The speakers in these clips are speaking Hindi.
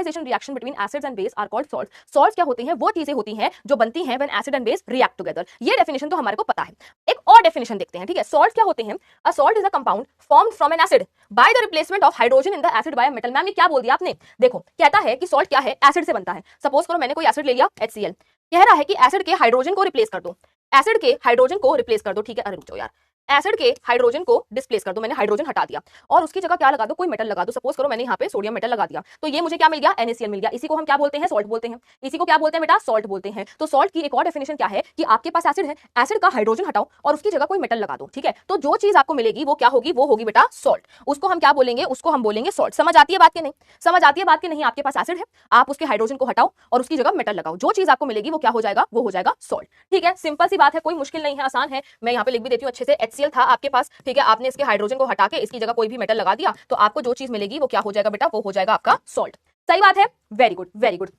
सॉल्टनाइजेशन reaction between acids and base are called salt. Salts क्या होते हैं? वो चीजें होती हैं जो बनती हैं when acid and base react together. ये डेफिनेशन तो हमारे को पता है। एक और डेफिनेशन देखते हैं, ठीक है। सॉल्ट क्या होते हैं? A salt is a compound formed from N acid by the replacement of hydrogen in the acid by metal. Ma'am ये क्या बोल दिया आपने? देखो कहता है कि सॉल्ट क्या है? एसिड से बनता है। सपोज करो मैंने कोई एसिड ले लिया HCl, कह रहा है कि एसिड के हाइड्रोजन को रिप्लेस कर दो, एसिड के हाइड्रोजन को रिप्लेस कर दो, ठीक है। अरे रुक जाओ यार, एसिड के हाइड्रोजन को डिस्प्लेस कर दो, मैंने हाइड्रोजन हटा दिया और उसकी जगह क्या लगा दो? कोई मेटल लगा दो। सपोज करो मैंने यहाँ पे सोडियम मेटल लगा दिया, तो ये मुझे क्या मिल गया? NaCl मिल गया। इसी को हम क्या बोलते हैं? सॉल्ट बोलते हैं। इसी को क्या बोलते हैं बेटा? सॉल्ट बोलते हैं। तो सॉल्ट की एक और डेफिनेशन क्या है कि आपके पास एसिड है, एसिड का हाइड्रोजन हटाओ और उसकी जगह कोई मेटल लगा दो, ठीक है। तो जो चीज आपको मिलेगी वो क्या होगी? वो होगी बेटा सॉल्ट। उसको हम क्या बोलेंगे? उसको हम बोलेंगे सॉल्ट। समझ आती है बात के नहीं? समझ आती है बात के नहीं? आपके पास एसिड है, आप उसके हाइड्रोजन को हटाओ और उसकी जगह मेटल लगाओ, जो चीज आपको मिलेगी वो क्या हो जाएगा? वो हो जाएगा सॉल्ट, ठीक है। सिंपल सी बात है, कोई मुश्किल नहीं है, आसान है। मैं यहाँ पे लिख भी देती हूँ अच्छे से। HCl था आपके पास, ठीक है, आपने इसके हाइड्रोजन को हटा के इसकी जगह कोई भी मेटल लगा दिया, तो आपको जो चीज मिलेगी वो क्या हो जाएगा बेटा? वो हो जाएगा आपका सॉल्ट। सही बात है, वेरी गुड वेरी गुड।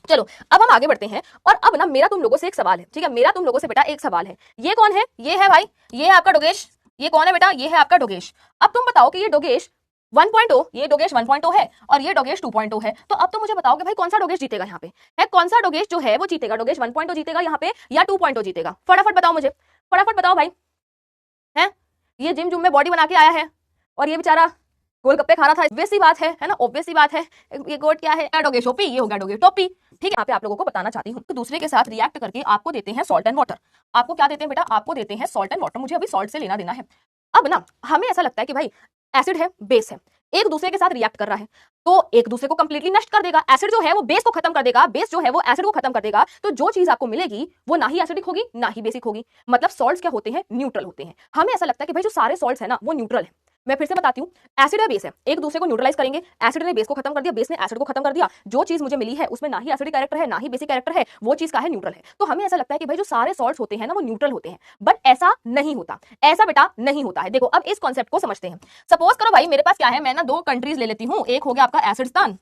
चलो अब हम आगे बढ़ते हैं और अब ना मेरा तुम लोगों से एक सवाल है, ठीक है। मेरा तुम लोगों से बेटा एक सवाल है। ये कौन है? ये है भाई, ये है आपका डोगेश। ये कौन है बेटा? ये है आपका डोगेश। अब तुम बताओ कि ये डोगेश 1.0, ये डोगेश 1.0 है और ये डोगेश 2.0 है। तो अब तो मुझे बताओ कि भाई कौन सा डोगेश जीतेगा यहाँ पे? है कौन सा डोगेश जो है वो जीतेगा? डोगेश 1.0 जीतेगा यहाँ पे या 2.0 जीतेगा? फटाफट बताओ मुझे, फटाफट बताओ भाई। है ये जिम जुम में बॉडी बना के आया है और ये बेचारा गोलगप्पे खा रहा था, ऑब्वियस सी बात है ना? ऑब्वियस सी बात है। ये गोट क्या है? डोगेश ओपी, ये हो गया डोगेश टोपी, ठीक है। यहाँ पे आप लोगों को बताना चाहती हूँ, तो दूसरे के साथ रिएक्ट करके आपको देते हैं सॉल्ट एंड वाटर। आपको क्या देते हैं बेटा? आपको देते हैं सॉल्ट एंड वाटर। मुझे अभी सॉल्ट से लेना देना है। अब ना हमें ऐसा लगता है कि भाई एसिड है, बेस है, एक दूसरे के साथ रिएक्ट कर रहा है, तो एक दूसरे को कंप्लीटली नष्ट कर देगा। एसिड जो है वो बेस को खत्म कर देगा, बेस जो है वो एसिड को खत्म कर देगा। तो जो चीज आपको मिलेगी वो ना ही एसिडिक होगी ना ही बेसिक होगी। मतलब सॉल्ट्स क्या होते हैं? न्यूट्रल होते हैं। हमें ऐसा लगता है कि भाई जो सारे सॉल्ट्स है ना वो न्यूट्रल है। मैं फिर से बताती हूँ, एसिड है, बेस है, एक दूसरे को न्यूट्रलाइज करेंगे। एसिड ने बेस को खत्म कर दिया, बेस ने एसिड को खत्म कर दिया। जो चीज मुझे मिली है उसमें ना ही एसिडिक कैरेक्टर है ना ही बेसिक कैरेक्टर है, वो चीज का है? न्यूट्रल है। तो हमें ऐसा लगता है कि भाई जो सारे सॉल्ट्स होते हैं ना वो न्यूट्रल होते हैं, बट ऐसा नहीं होता। ऐसा बेटा नहीं होता है। देखो अब इस कॉन्सेप्ट को समझते हैं। सपोज करो भाई मेरे पास क्या है, मैं ना दो कंट्रीज ले लेती हूँ। एक हो गया आपका एसिडस्तान,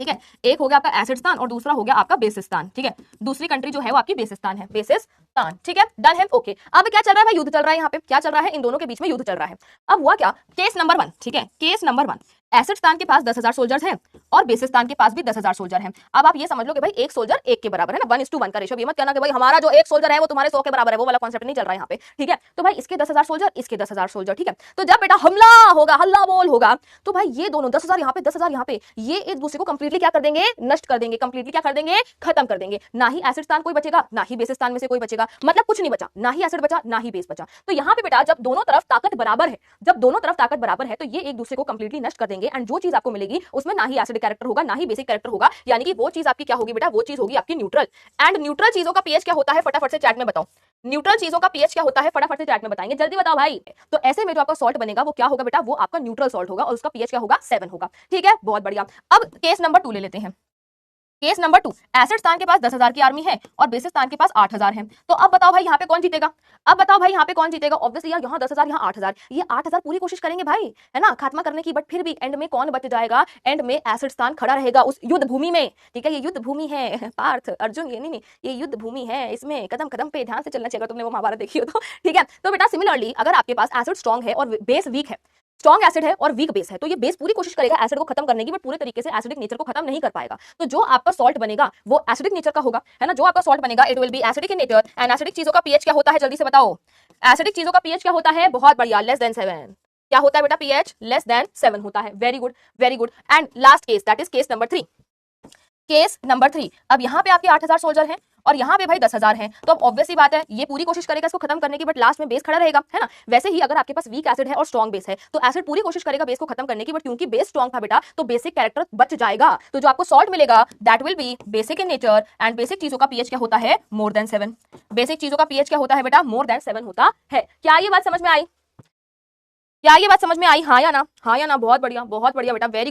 ठीक है, एक हो गया आपका एसिडस्तान और दूसरा हो गया आपका बेसिस्तान, ठीक है। दूसरी कंट्री जो है वो आपकी बेसिस्तान है, बेसिस्तान, ठीक है, डन है, ओके। अब क्या चल रहा है भाई? युद्ध चल रहा है। यहाँ पे क्या चल रहा है? इन दोनों के बीच में युद्ध चल रहा है। अब हुआ क्या? केस नंबर 1, ठीक है, केस नंबर 1, एसिडस्तान के पास 10,000 सोल्जर्स हैं और बेसिस्तान के पास भी 10,000 सोल्जर हैं। अब आप ये समझ लो कि भाई एक सोल्जर एक के बराबर है ना, 1:1 का रेशो। ये मत कहना कि भाई हमारा जो एक सोल्जर है वो तुम्हारे 100 के बराबर है, वो वाला कॉन्सेप्ट नहीं चल रहा है यहाँ पे, ठीक है। तो भाई इसके 10,000 सोल्जर, इसके 10,000 सोल्जर, ठीक है। तो जब बेटा हमला होगा, हल्ला बोल होगा, तो भाई ये दोनों 10,000 यहाँ पे 10,000 यहाँ पे, ये एक दूसरे को कंप्लीटली क्या कर देंगे? नष्ट कर देंगे। कंप्लीटली क्या कर देंगे? खत्म कर देंगे। ना ही एसिडस्तान कोई बचेगा ना ही बेसिस्तान में से कोई बचेगा, मतलब कुछ नहीं बचा, ना ही एसिड बचा ना ही बेस बचा। तो यहाँ पे बेटा जब दोनों तरफ ताकत बराबर है, जब दोनों तरफ ताकत बराबर है, तो ये एक दूसरे को कंप्लीटली नष्ट कर देंगे एंड जो चीज आपको मिलेगी उसमें ना ही एसिडिक कैरेक्टर होगा ना ही बेसिक कैरेक्टर होगा, यानी कि वो चीज आपकी क्या होगी बेटा? वो चीज होगी आपकी न्यूट्रल। एंड न्यूट्रल चीजों का पीएच क्या होता है? फटाफट से चैट में बताओ। न्यूट्रल चीजों का पीएच क्या होता है? फटाफट से चैट में बताएंगे, जल्दी बताओ भाई। तो ऐसे में जो आपका सॉल्ट बनेगा वो क्या होगा बेटा? वो आपका न्यूट्रल सॉल्ट होगा और उसका पीएच क्या होगा? 7 होगा, ठीक है, बहुत बढ़िया। अब केस नंबर 2 ले लेते हैं। केस नंबर 2, एसिडस्तान के पास 10,000 की आर्मी है और बेसिस्तान के पास 8,000 है। तो अब बताओ भाई यहाँ पे कौन जीतेगा? अब बताओ भाई यहाँ पे कौन जीतेगा? ऑब्वियसली यहाँ 10,000 यहाँ 8,000, ये 8,000 पूरी कोशिश करेंगे भाई, है ना, खात्मा करने की, बट फिर भी एंड में कौन बच जाएगा? एंड में एसिडस्तान खड़ा रहेगा उस युद्ध भूमि में, ठीक है। ये युद्ध भूमि है पार्थ अर्जुन, ये नहीं, ये युद्ध भूमि है, इसमें कदम कदम पे ध्यान से चलना चाहिए, तुमने वो महाभारत देखी हो तो, ठीक है। तो बेटा सिमिलरली अगर आपके पास एसिड स्ट्रॉन्ग है और बेस वीक है, स्ट्रॉन्ग एसिड है और वीक बेस है, तो ये बेस पूरी कोशिश करेगा एसिड को खत्म करने की, बट पूरे तरीके से एसिडिक नेचर को खत्म नहीं कर पाएगा। तो जो आपका सॉल्ट बनेगा वो एसिडिक नेचर का होगा, है ना। जो आपका सॉल्ट बनेगा it will be acidic in nature. And acidic चीजों का पीएच क्या होता है? जल्दी से बताओ। एसिडिक चीजों का पीएच क्या होता है? बहुत बढ़िया, लेस देन 7। क्या होता है बेटा? पीएच लेस देन 7 होता है। Very good very good. And last case, that is case number 3। Case number 3, अब यहाँ पे आपके 8,000 सोल्जर हैं और यहाँ पे भाई 10,000 हैं, तो अब ऑब्वियसली बात है ये पूरी कोशिश करेगा इसको खत्म करने की, बट लास्ट में बेस खड़ा रहेगा, है ना। वैसे ही अगर आपके पास वीक एसिड है और स्ट्रॉन्ग बेस है तो एसिड पूरी कोशिश करेगा बेस को खत्म करने की, बट क्योंकि बेस स्ट्रॉन्ग था बेटा तो बेसिक कैरेक्टर बच जाएगा। तो जो आपको सॉल्ट मिलेगा that will be basic in nature and basic चीजों का पीएच क्या होता है? More than 7। बेसिक चीजों का पीएच क्या होता है बेटा? मोर देन 7 होता है। क्या ये बात समझ में आई? क्या ये बात समझ में आई? हाँ या ना? हाँ या ना? बहुत बढ़िया बेटा, वेरी